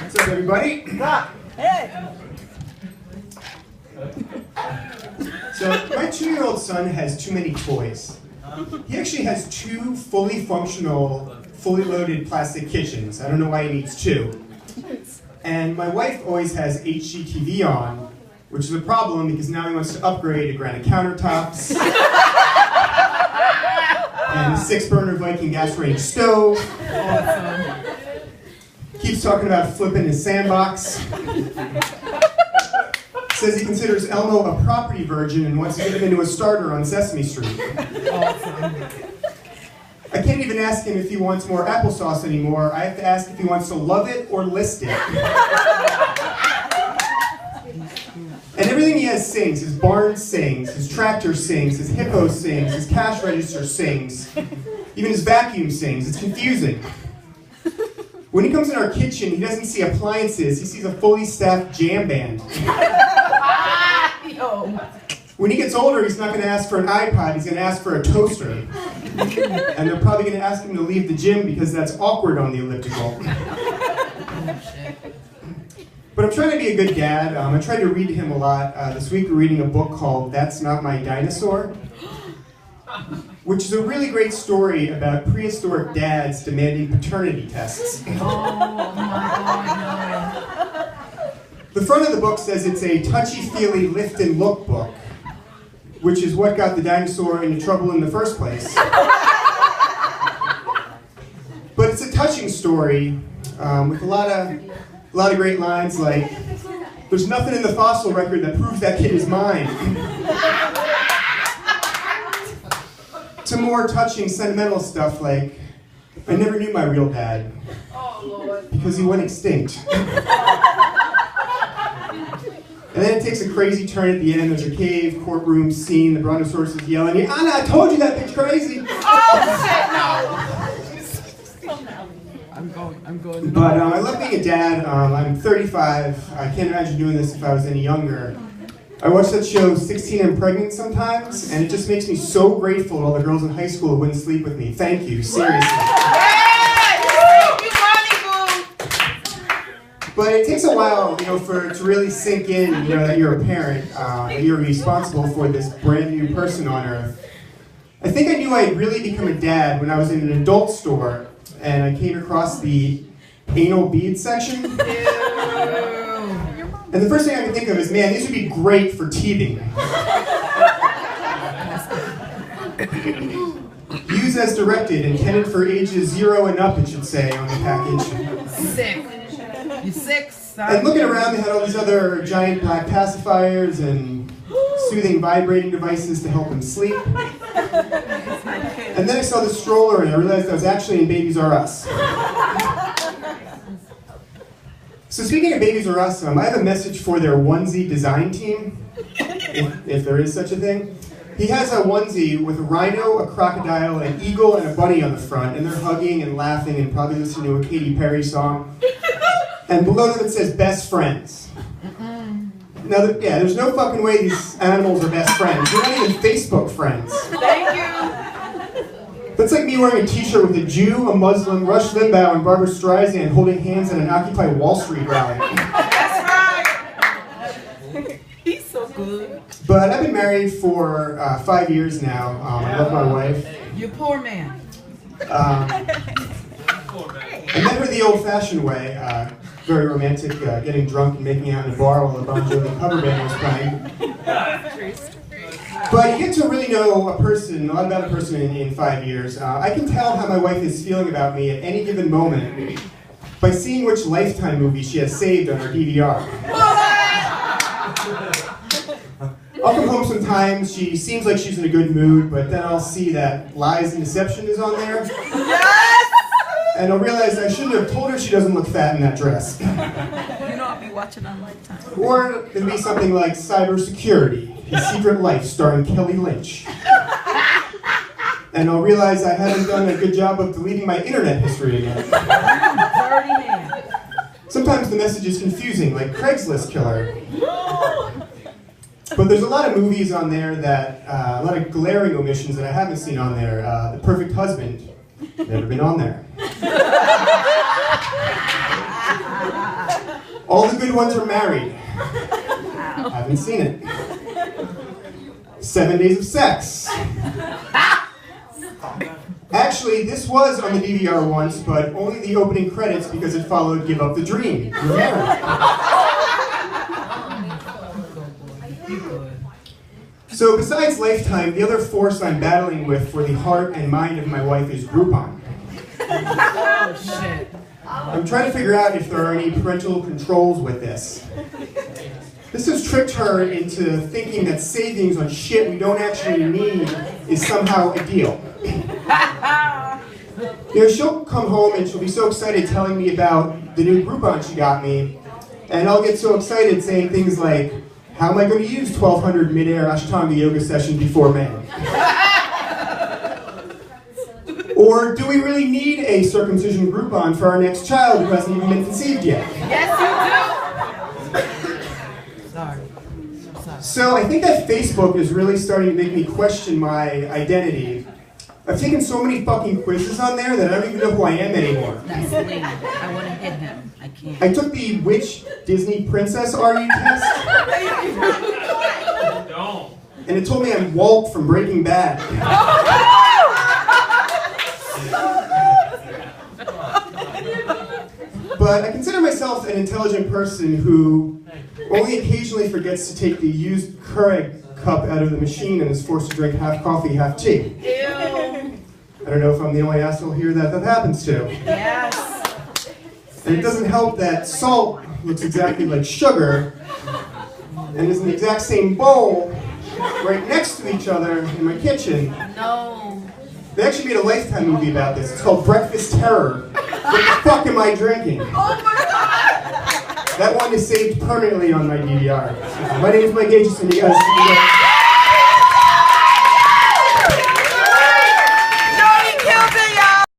What's up, everybody? Hey. So, my 2-year-old son has too many toys. He actually has 2 fully functional, fully loaded plastic kitchens. I don't know why he needs 2. And my wife always has HGTV on, which is a problem because now he wants to upgrade to granite countertops and a 6-burner Viking gas range stove. Awesome. Keeps talking about flipping his sandbox. Says he considers Elmo a property virgin and wants to get him into a starter on Sesame Street. Awesome. I can't even ask him if he wants more applesauce anymore. I have to ask if he wants to love it or list it. And everything he has sings. His barn sings, his tractor sings, his hippo sings, his cash register sings, even his vacuum sings. It's confusing. When he comes in our kitchen, he doesn't see appliances, he sees a fully staffed jam band. When he gets older, he's not going to ask for an iPod, he's going to ask for a toaster. And they're probably going to ask him to leave the gym because that's awkward on the elliptical. But I'm trying to be a good dad. I tried to read to him a lot. This week we're reading a book called That's Not My Dinosaur, which is a really great story about prehistoric dads demanding paternity tests. Oh my God, no. The front of the book says it's a touchy-feely lift and look book, which is what got the dinosaur into trouble in the first place. But it's a touching story with a lot of great lines like, "There's nothing in the fossil record that proves that kid is mine." To more touching, sentimental stuff like, "I never knew my real dad because he went extinct." And then it takes a crazy turn at the end. There's a cave, courtroom scene, the brontosaurus is yelling, "Anna, I told you that bitch crazy!" Oh, shit, no! I'm going. But I love being a dad. I'm 35. I can't imagine doing this if I was any younger. I watch that show 16 and Pregnant sometimes, and it just makes me so grateful to all the girls in high school who wouldn't sleep with me. Thank you, seriously. But it takes a while, for it to really sink in, that you're a parent, that you're responsible for this brand new person on earth. I think I knew I'd really become a dad when I was in an adult store, and I came across the anal bead section. And the first thing I could think of is, man, these would be great for teething. Use as directed, intended for ages 0 and up, it should say on the package. Sick. You sick, son? And looking around, they had all these other giant black pacifiers and soothing vibrating devices to help him sleep. And then I saw the stroller and I realized I was actually in Babies R Us. So speaking of Babies R Us, I have a message for their onesie design team, if there is such a thing. He has a onesie with a rhino, a crocodile, an eagle, and a bunny on the front, and they're hugging and laughing and probably listening to a Katy Perry song. And below them it says best friends. Now, there's no fucking way these animals are best friends. They're not even Facebook friends. Thank you. That's like me wearing a t-shirt with a Jew, a Muslim, Rush Limbaugh, and Barbara Streisand holding hands at an Occupy Wall Street rally. That's right. He's so good. But I've been married for 5 years now. I love my wife. You poor man. I met her the old-fashioned way. Very romantic, getting drunk and making out in a bar while the Bon Jovi cover band was playing. But you get to really know a lot about a person in 5 years. I can tell how my wife is feeling about me at any given moment by seeing which Lifetime movie she has saved on her DVR. I'll come home sometimes, she seems like she's in a good mood, but then I'll see that Lies and Deception is on there. Yes! And I'll realize I shouldn't have told her she doesn't look fat in that dress. You know I'll be watching on Lifetime. Or it'll be something like Cybersecurity, His Secret Life, starring Kelly Lynch. And I'll realize I haven't done a good job of deleting my internet history again. Dirty man. Sometimes the message is confusing, like Craigslist killer. But there's a lot of movies on there that, a lot of glaring omissions that I haven't seen on there. The Perfect Husband, never been on there. All the good ones are married. Haven't seen it. 7 Days of Sex. Actually, this was on the DVR once, but only the opening credits because it followed Give Up the Dream. You're married. So besides Lifetime, the other force I'm battling with for the heart and mind of my wife is Groupon. Oh, shit. I'm trying to figure out if there are any parental controls with this. This has tricked her into thinking that savings on shit we don't actually need is somehow a deal. You know, she'll come home and she'll be so excited telling me about the new Groupon she got me, and I'll get so excited saying things like, how am I going to use 1,200 mid-air Ashtanga yoga sessions before May? Or do we really need a circumcision Groupon for our next child who hasn't even been conceived yet? Yes, you do. Sorry. So I think that Facebook is really starting to make me question my identity. I've taken so many fucking quizzes on there that I don't even know who I am anymore. That's lame. I want to hit him. I can't. I took the which Disney princess are you test, and it told me I'm Walt from Breaking Bad. But I consider myself an intelligent person who only occasionally forgets to take the used Keurig cup out of the machine and is forced to drink half coffee, half tea. Ew. I don't know if I'm the only asshole here that happens to. Yes. And it doesn't help that salt looks exactly like sugar and is in the exact same bowl right next to each other in my kitchen. No. They actually made a Lifetime movie about this. It's called Breakfast Terror. What the fuck am I drinking? Oh my God! That one is saved permanently on my DVR. My name is Aitchison. You guys.